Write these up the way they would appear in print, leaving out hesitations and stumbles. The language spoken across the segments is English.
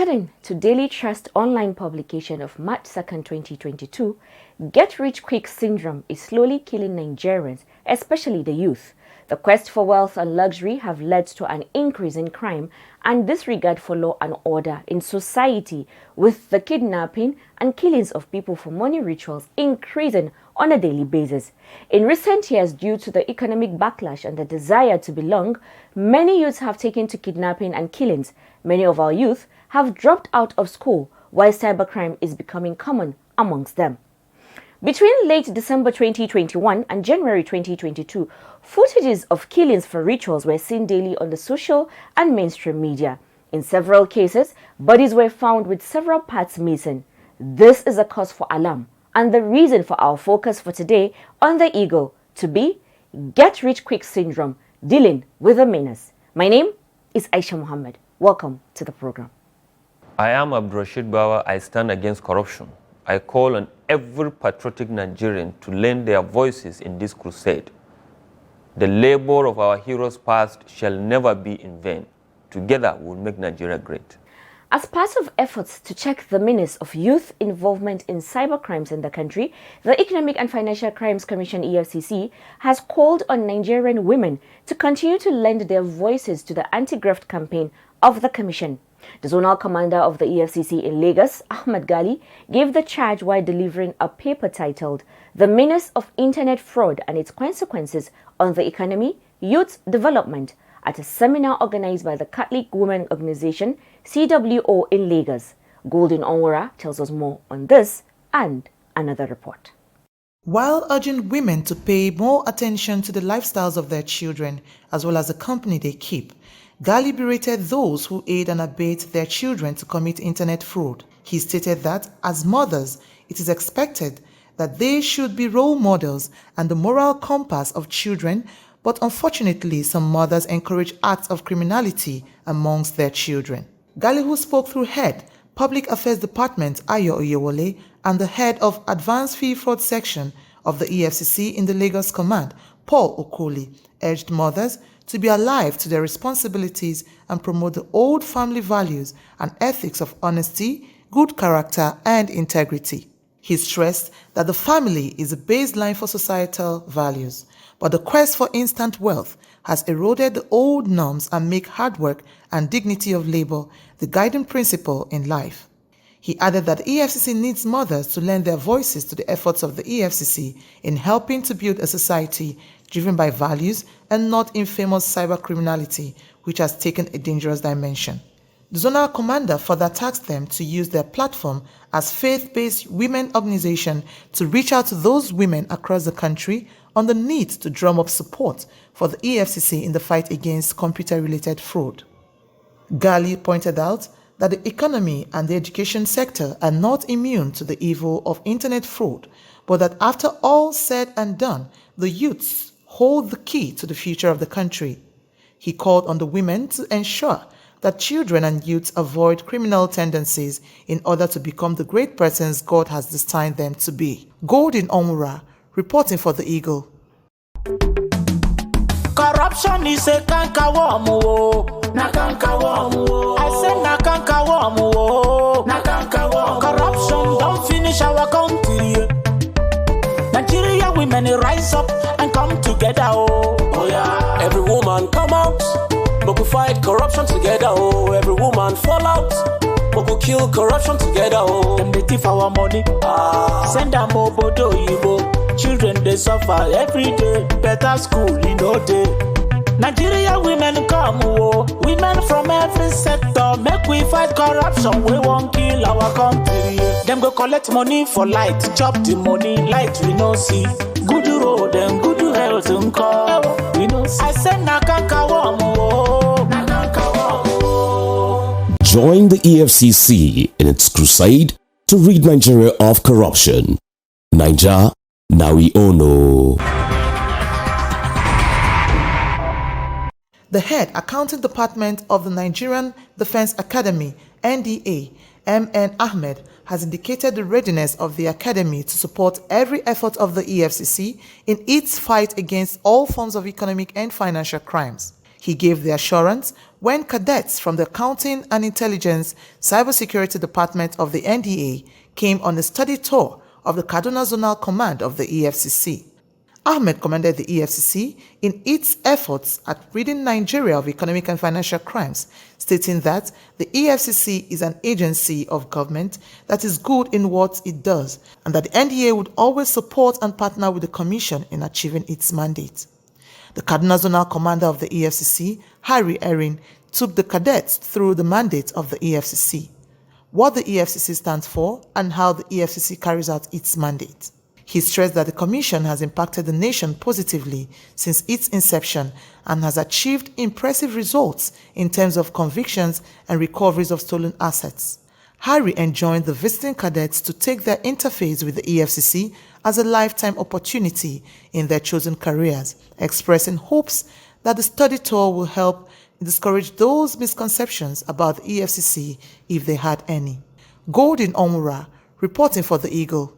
According to Daily Trust online publication of March 2nd, 2022, get-rich-quick syndrome is slowly killing Nigerians, especially the youth. The quest for wealth and luxury have led to an increase in crime and disregard for law and order in society, with the kidnapping and killings of people for money rituals increasing on a daily basis. In recent years, due to the economic backlash and the desire to belong, many youths have taken to kidnapping and killings. Many of our youth have dropped out of school, while cybercrime is becoming common amongst them. Between late December 2021 and January 2022, footages of killings for rituals were seen daily on the social and mainstream media. In several cases, bodies were found with several parts missing. This is a cause for alarm and the reason for our focus for today on the Eagle to be Get-Rich-Quick Syndrome, dealing with the menace. My name is Aisha Muhammad. Welcome to the program. I am Abdurrashid Bawa. I stand against corruption. I call on every patriotic Nigerian to lend their voices in this crusade. The labor of our heroes past shall never be in vain. Together we will make Nigeria great. As part of efforts to check the menace of youth involvement in cybercrimes in the country, the Economic and Financial Crimes Commission (EFCC) has called on Nigerian women to continue to lend their voices to the anti-graft campaign of the Commission. The zonal commander of the EFCC in Lagos, Ahmed Gali, gave the charge while delivering a paper titled "The Menace of Internet Fraud and Its Consequences on the Economy, Youth Development" at a seminar organized by the Catholic Women Organization, CWO, in Lagos. Golden Onwara tells us more on this and another report. While urging women to pay more attention to the lifestyles of their children as well as the company they keep, Gali berated those who aid and abet their children to commit internet fraud. He stated that, as mothers, it is expected that they should be role models and the moral compass of children, but unfortunately some mothers encourage acts of criminality amongst their children. Gali, who spoke through head Public Affairs Department Ayo Oyewole and the head of Advanced Fee Fraud Section of the EFCC in the Lagos Command, Paul Okoli, urged mothers to be alive to their responsibilities and promote the old family values and ethics of honesty, good character, and integrity. He stressed that the family is a baseline for societal values, but the quest for instant wealth has eroded the old norms and make hard work and dignity of labor the guiding principle in life. He added that the EFCC needs mothers to lend their voices to the efforts of the EFCC in helping to build a society driven by values and not infamous cybercriminality, which has taken a dangerous dimension. The zonal commander further tasked them to use their platform as faith-based women organization to reach out to those women across the country on the need to drum up support for the EFCC in the fight against computer-related fraud. Gali pointed out that the economy and the education sector are not immune to the evil of internet fraud, but that after all said and done, the youths hold the key to the future of the country. He called on the women to ensure that children and youths avoid criminal tendencies in order to become the great persons God has destined them to be. Golden Onwara, reporting for the Eagle. Corruption is a cankerworm, na cankerworm. I say na cankerworm, na cankerworm. Corruption don't finish our country. Nigeria women rise up and come together, oh yeah. Every woman come out, but we fight corruption together, oh. Every woman fall out, but we kill corruption together, oh. Them they thief our money, send them obodo yibo. Children they suffer every day, better school in no day. Nigeria women come, oh. Women from every sector, make we fight corruption. We won't kill our country. Them go collect money for light, chop the money, light we no see. Good road and good health and call, we no see. I said na cankerworm, oh, na cankerworm, oh. Join the EFCC in its crusade to rid Nigeria of corruption. Naija, now we all know. The head accounting department of the Nigerian Defense Academy, NDA, M.N. Ahmed, has indicated the readiness of the academy to support every effort of the EFCC in its fight against all forms of economic and financial crimes. He gave the assurance when cadets from the Accounting and Intelligence Cybersecurity Department of the NDA came on a study tour of the Kaduna Zonal Command of the EFCC. Ahmed commended the EFCC in its efforts at ridding Nigeria of economic and financial crimes, stating that the EFCC is an agency of government that is good in what it does and that the NDA would always support and partner with the Commission in achieving its mandate. The Kaduna Zonal Commander of the EFCC, Harry Erin, took the cadets through the mandate of the EFCC, what the EFCC stands for, and how the EFCC carries out its mandate. He stressed that the Commission has impacted the nation positively since its inception and has achieved impressive results in terms of convictions and recoveries of stolen assets. Harry enjoined the visiting cadets to take their interface with the EFCC as a lifetime opportunity in their chosen careers, expressing hopes that the study tour will help discourage those misconceptions about the EFCC if they had any. Golden Omura, reporting for The Eagle.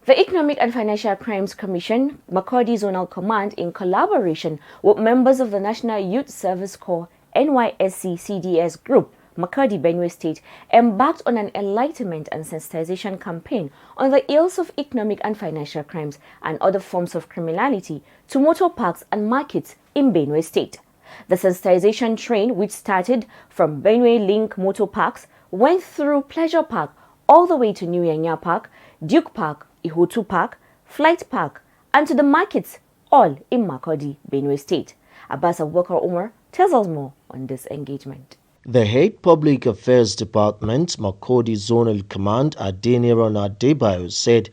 The Economic and Financial Crimes Commission, Makurdi Zonal Command, in collaboration with members of the National Youth Service Corps NYSC CDS Group, Makurdi, Benue State, embarked on an enlightenment and sensitization campaign on the ills of economic and financial crimes and other forms of criminality to motor parks and markets in Benue State. The sensitization train, which started from Benue Link Motor Parks, went through Pleasure Park all the way to New Yanya Park, Duke Park, Ihotu Park, Flight Park, and to the markets, all in Makurdi, Benue State. Abbas Abubakar Umar tells us more on this engagement. The Head Public Affairs Department, Makurdi Zonal Command, Adeniran Adebayo, said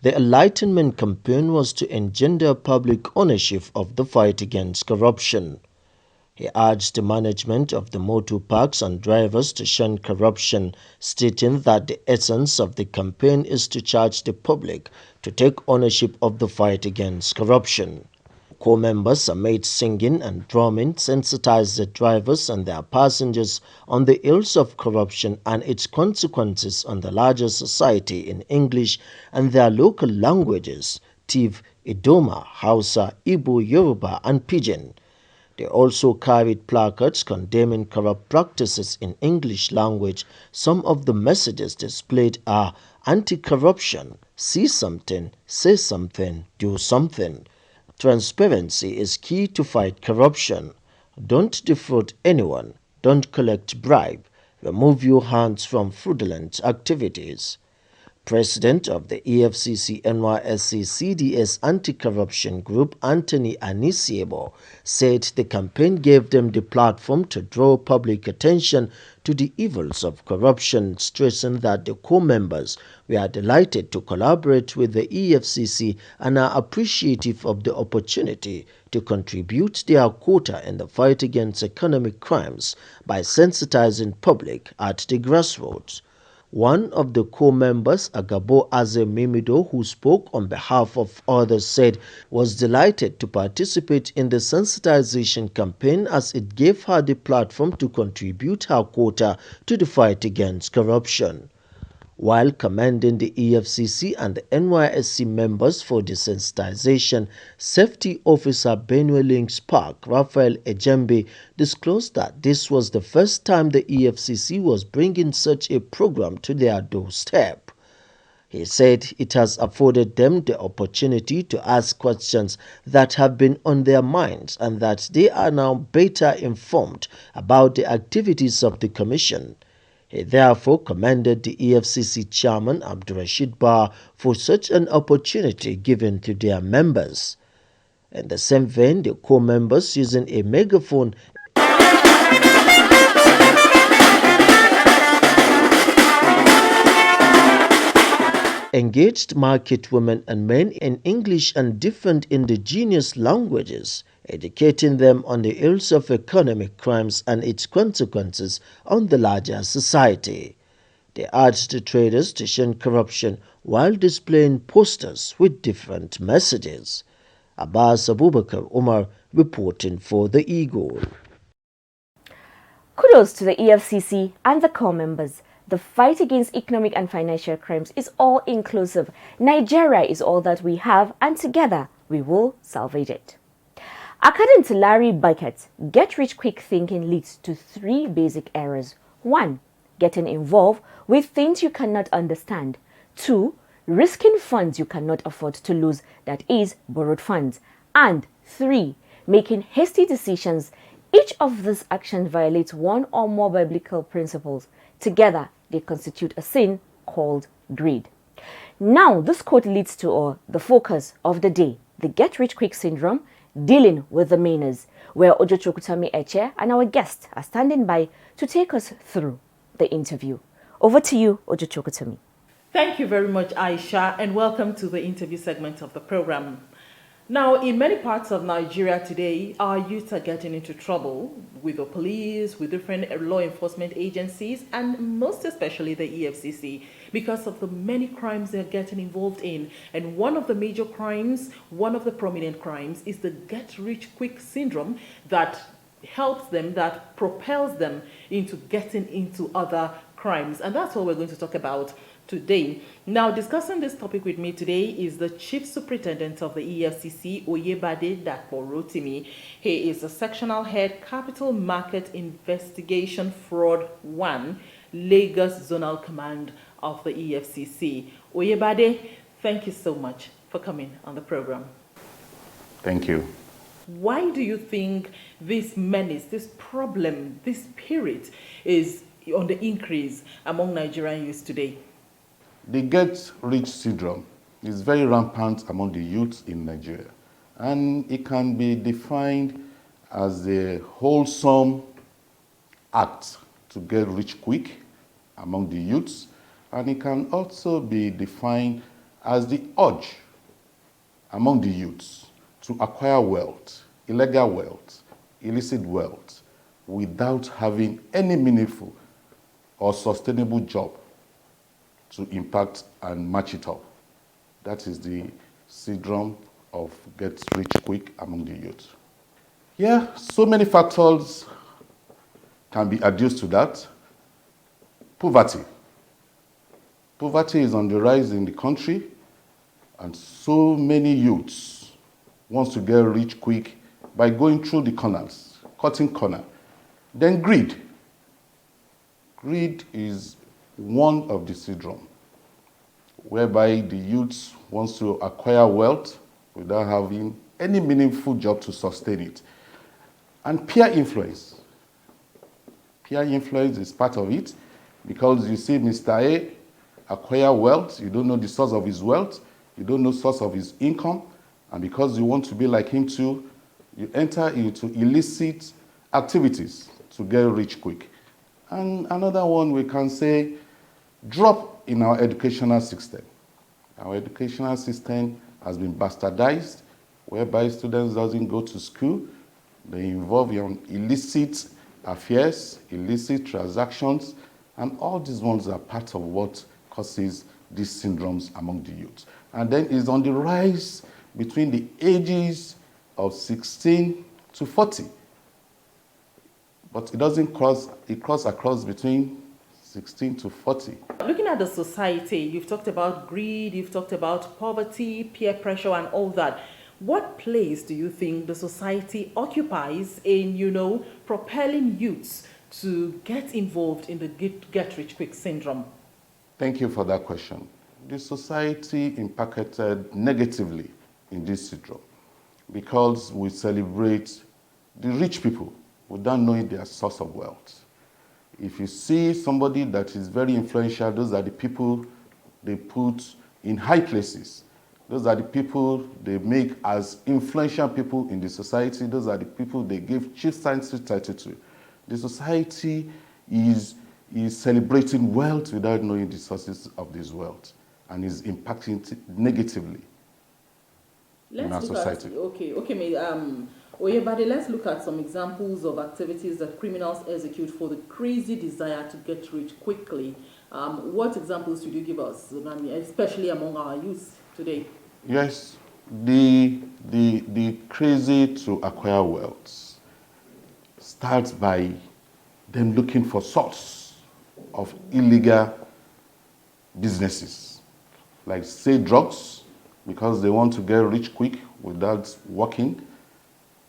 the Enlightenment campaign was to engender public ownership of the fight against corruption. He urged the management of the motor parks and drivers to shun corruption, stating that the essence of the campaign is to charge the public to take ownership of the fight against corruption. Corps members, amid singing and drumming, sensitized the drivers and their passengers on the ills of corruption and its consequences on the larger society in English and their local languages, Tiv, Idoma, Hausa, Igbo, Yoruba, and Pidgin. They also carried placards condemning corrupt practices in English language. Some of the messages displayed are anti-corruption, see something, say something, do something. Transparency is key to fight corruption. Don't defraud anyone. Don't collect bribe. Remove your hands from fraudulent activities. President of the EFCC NYSC CDS Anti-Corruption Group, Anthony Anisiebo, said the campaign gave them the platform to draw public attention to the evils of corruption, stressing that the corps members were delighted to collaborate with the EFCC and are appreciative of the opportunity to contribute their quota in the fight against economic crimes by sensitizing public at the grassroots. One of the corps members, Agabo Azem Mimido, who spoke on behalf of others, said was delighted to participate in the sensitization campaign as it gave her the platform to contribute her quota to the fight against corruption. While commending the EFCC and the NYSC members for the sensitization, Safety Officer Benue Links Park, Raphael Ejembe, disclosed that this was the first time the EFCC was bringing such a program to their doorstep. He said it has afforded them the opportunity to ask questions that have been on their minds and that they are now better informed about the activities of the Commission. He therefore commended the EFCC chairman Abdurrashid Ba for such an opportunity given to their members. In the same vein, the corps members, using a megaphone, engaged market women and men in English and different indigenous languages, educating them on the ills of economic crimes and its consequences on the larger society. They urged the traders to shun corruption while displaying posters with different messages. Abbas Abubakar Umar reporting for The Eagle. Kudos to the EFCC and the corps members. The fight against economic and financial crimes is all-inclusive. Nigeria is all that we have, and together we will salvage it. According to Larry Bucket, get-rich-quick thinking leads to 3 basic errors. 1. Getting involved with things you cannot understand. 2. Risking funds you cannot afford to lose, that is, borrowed funds. And 3. Making hasty decisions. Each of these actions violates one or more biblical principles. Together, they constitute a sin called greed. Now, this quote leads to the focus of the day, the get-rich-quick syndrome, dealing with the mainers, where Ojo Chokutami Eche and our guests are standing by to take us through the interview. Over to you, Ojo Chokutami. Thank you very much, Aisha, and welcome to the interview segment of the program. Now, in many parts of Nigeria today, our youth are getting into trouble with the police, with different law enforcement agencies, and most especially the EFCC, because of the many crimes they're getting involved in. And one of the major crimes, one of the prominent crimes, is the get-rich-quick syndrome that helps them, that propels them into getting into other crimes. And that's what we're going to talk about today. Now, discussing this topic with me today is the Chief Superintendent of the EFCC, Oyebade Daporotimi. He is the Sectional Head, Capital Market Investigation Fraud 1, Lagos Zonal Command of the EFCC. Oyebade, thank you so much for coming on the program. Thank you. Why do you think this menace, this problem, this spirit is on the increase among Nigerian youth today? The get-rich syndrome is very rampant among the youth in Nigeria, and it can be defined as a wholesome act to get rich quick among the youths, and it can also be defined as the urge among the youths to acquire wealth, illegal wealth, illicit wealth, without having any meaningful or sustainable job to impact and match it up. That is the syndrome of get rich quick among the youth. Yeah, so many factors can be adduced to that. Poverty. Poverty is on the rise in the country, and so many youths want to get rich quick by going through the corners, cutting corner. Then greed. Greed is one of the syndrome, whereby the youth wants to acquire wealth without having any meaningful job to sustain it. And peer influence. Peer influence is part of it, because you see Mr. A acquire wealth, you don't know the source of his wealth, you don't know the source of his income, and because you want to be like him too, you enter into illicit activities to get rich quick. And another one we can say, drop in our educational system. Our educational system has been bastardized, whereby students doesn't go to school, they involve in illicit affairs, illicit transactions, and all these ones are part of what causes these syndromes among the youth. And then it's on the rise between the ages of 16 to 40. But it doesn't cross, it crosses across between 16 to 40. Looking at the society, you've talked about greed, you've talked about poverty, peer pressure, and all that. What place do you think the society occupies in, propelling youths to get involved in the get-rich-quick syndrome? Thank you for that question. The society impacted negatively in this syndrome because we celebrate the rich people without knowing their source of wealth. If you see somebody that is very influential, those are the people they put in high places. Those are the people they make as influential people in the society. Those are the people they give chief scientific title to. The society is celebrating wealth without knowing the sources of this wealth, and is impacting it negatively in our society. Oyebade, let's look at some examples of activities that criminals execute for the crazy desire to get rich quickly. What examples should you give us, especially among our youth today? Yes, the crazy to acquire wealth starts by them looking for source of illegal businesses, like say drugs, because they want to get rich quick without working,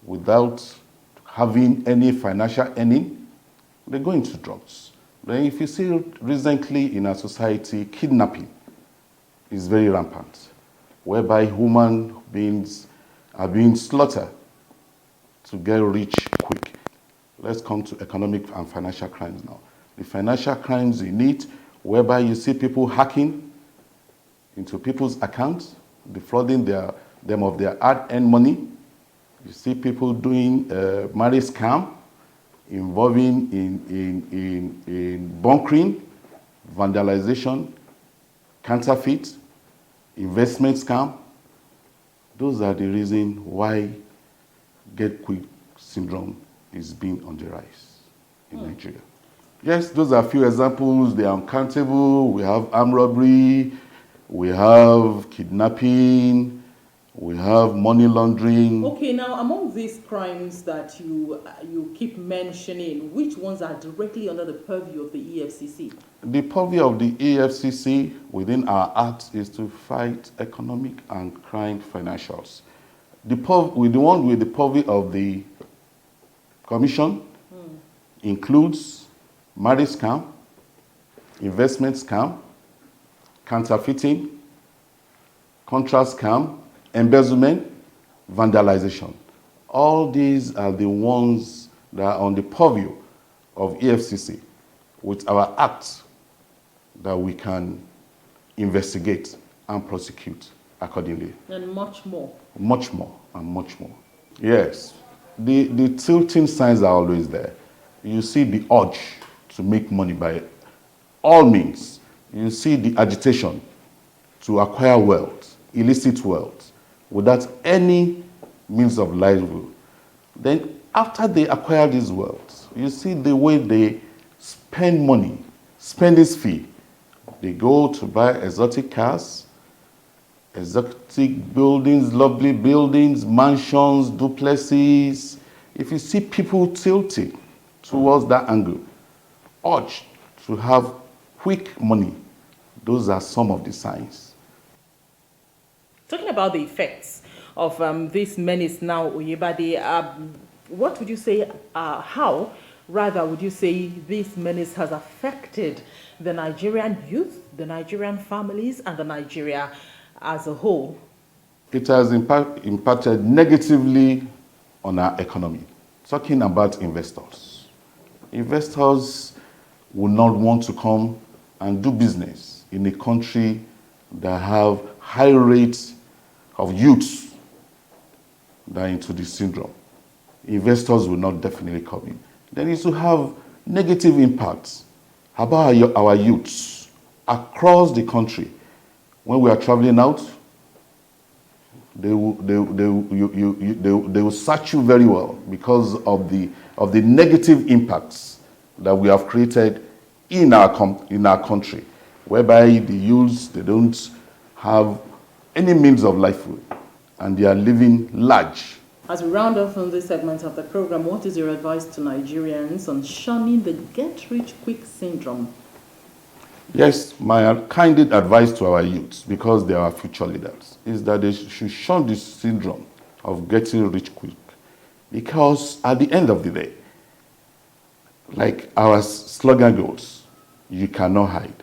without having any financial earning. They go into drugs. Then if you see recently in our society, kidnapping is very rampant, whereby human beings are being slaughtered to get rich quick. Let's come to economic and financial crimes now. The financial crimes in it, whereby you see people hacking into people's accounts, defrauding them of their hard-earned money. You see people doing marriage scam, involving in bunkering, vandalization, counterfeit, investment scam. Those are the reasons why get quick syndrome is being on the rise in Nigeria. Yes, those are a few examples. They are uncountable. We have armed robbery, we have kidnapping, we have money laundering. Okay, now among these crimes that you keep mentioning, which ones are directly under the purview of the EFCC? The purview of the EFCC within our act is to fight economic and crime financials. The one with the purview of the commission includes marriage scam, investment scam, counterfeiting, contract scam, embezzlement, vandalization. All these are the ones that are on the purview of EFCC with our act that we can investigate and prosecute accordingly. And much more. Much more and much more. Yes. The tilting signs are always there. You see the urge to make money by all means. You see the agitation to acquire wealth, illicit wealth, without any means of livelihood. Then after they acquire this wealth, you see the way they spend money, spend this fee. They go to buy exotic cars, exotic buildings, lovely buildings, mansions, duplexes. If you see people tilting towards that angle, urge to have quick money, those are some of the signs. Talking about the effects of this menace now, Oyebade, what would you say, how rather would you say this menace has affected the Nigerian youth, the Nigerian families, and the Nigeria as a whole? It has impacted negatively on our economy. Talking about investors. Investors will not want to come and do business in a country that have high rates of youths that are into the syndrome. Investors will not definitely come in. Then it will have negative impacts. How about our youths across the country? When we are traveling out, they will search you very well because of the negative impacts that we have created in our country, whereby the youths, they don't have any means of livelihood and they are living large. As we round off on this segment of the program, what is your advice to Nigerians on shunning the get-rich-quick syndrome? Yes, my candid advice to our youths, because they are our future leaders, is that they should shun this syndrome of getting rich quick. Because at the end of the day, like our slogan goes, you cannot hide.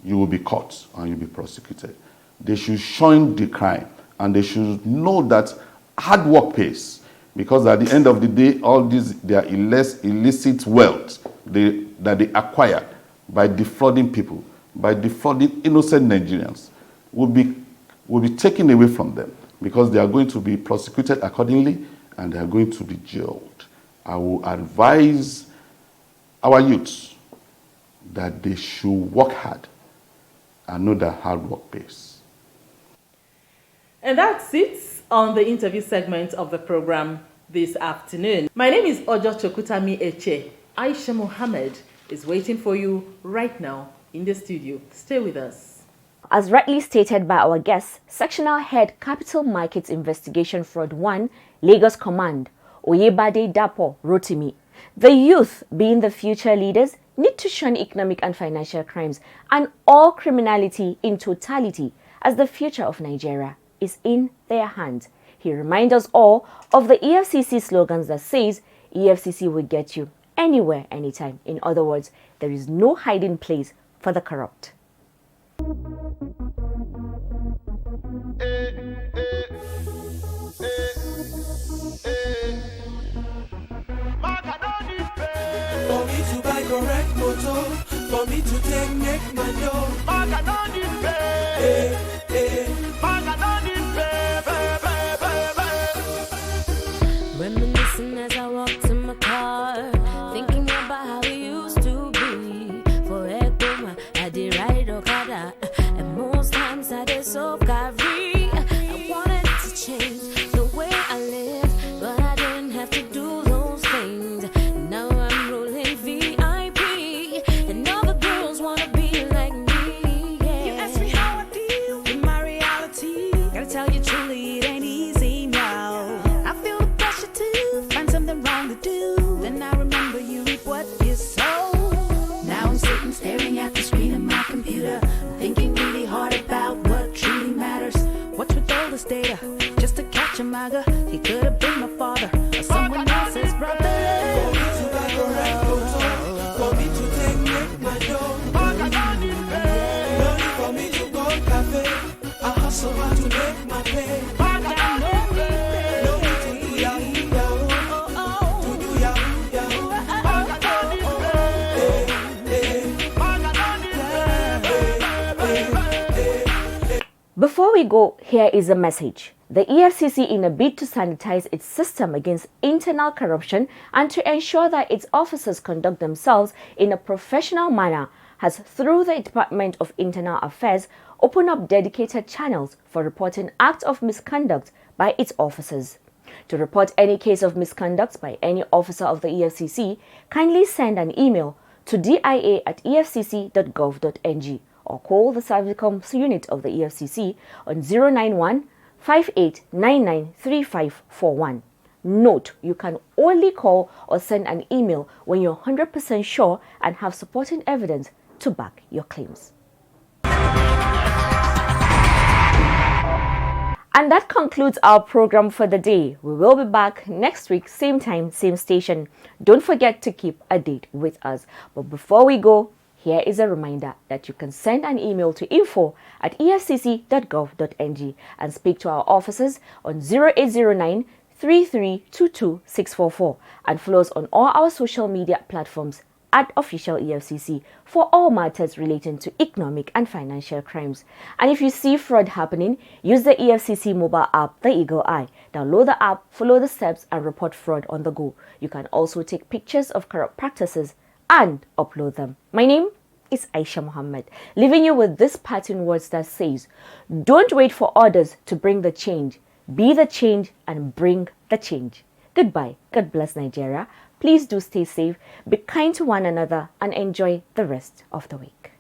You will be caught and you'll be prosecuted. They should shun the crime and they should know that hard work pays. Because at the end of the day, all these their illicit wealth that they acquired by defrauding people, by defrauding innocent Nigerians, will be taken away from them because they are going to be prosecuted accordingly and they are going to be jailed. I will advise our youths that they should work hard and know that hard work pays. And that's it on the interview segment of the program this afternoon. My name is Ojo Chokutami Eche. Aisha Mohammed is waiting for you right now in the studio. Stay with us. As rightly stated by our guest, Sectional Head Capital Markets Investigation Fraud 1, Lagos Command, Oyebade Dapo Rotimi, the youth, being the future leaders, need to shun economic and financial crimes and all criminality in totality, as the future of Nigeria is in their hands. He reminds us all of the EFCC slogans that says, EFCC will get you anywhere, anytime. In other words, there is no hiding place for the corrupt. For me to buy correct motor, for me to take make my dough. Maga don't need pay. Maga don't need pay. Reminiscing as I walk to my car, thinking about how it used to be. For Ekuma, I did ride Okada, and most times I did so carry. I wanted to change the way I live, but I didn't have to do those things. Now I'm rolling VIP, and all the girls wanna be like me. Yeah. You ask me how I deal with my reality. Gotta tell you truly, it ain't easy now. I feel the pressure to find something wrong to do. Then I remember you reap what you sow. Now I'm sitting staring at the screen of my computer, thinking really hard about what truly matters. What's with all this data? Just to catch a MAGA. He could have been my father or someone else's brother. For me to buy correct motor, for me to take make my dough. Maga don't need pay. No need for me to go cafe. I hustle hard to make my pay. Maga don't need pay. No need to do yahoo yahoo. To do yahoo yahoo. Maga don't need pay. Maga don't need pay. Before we go, here is a message. The EFCC, in a bid to sanitize its system against internal corruption and to ensure that its officers conduct themselves in a professional manner, has, through the Department of Internal Affairs, opened up dedicated channels for reporting acts of misconduct by its officers. To report any case of misconduct by any officer of the EFCC, kindly send an email to dia@efcc.gov.ng or call the Servicom unit of the EFCC on 091 58993541. Note, you can only call or send an email when you're 100% sure and have supporting evidence to back your claims. And that concludes our program for the day. We will be back next week, same time, same station. Don't forget to keep a date with us. But before we go, here is a reminder that you can send an email to info@efcc.gov.ng and speak to our officers on 0809 3322 644 and follow us on all our social media platforms @official EFCC for all matters relating to economic and financial crimes. And if you see fraud happening, use the EFCC mobile app, the Eagle Eye. Download the app, follow the steps and report fraud on the go. You can also take pictures of corrupt practices and upload them. My name is Aisha Muhammad, leaving you with this parting words that says, don't wait for others to bring the change. Be the change and bring the change. Goodbye. God bless Nigeria. Please do stay safe, be kind to one another, and enjoy the rest of the week.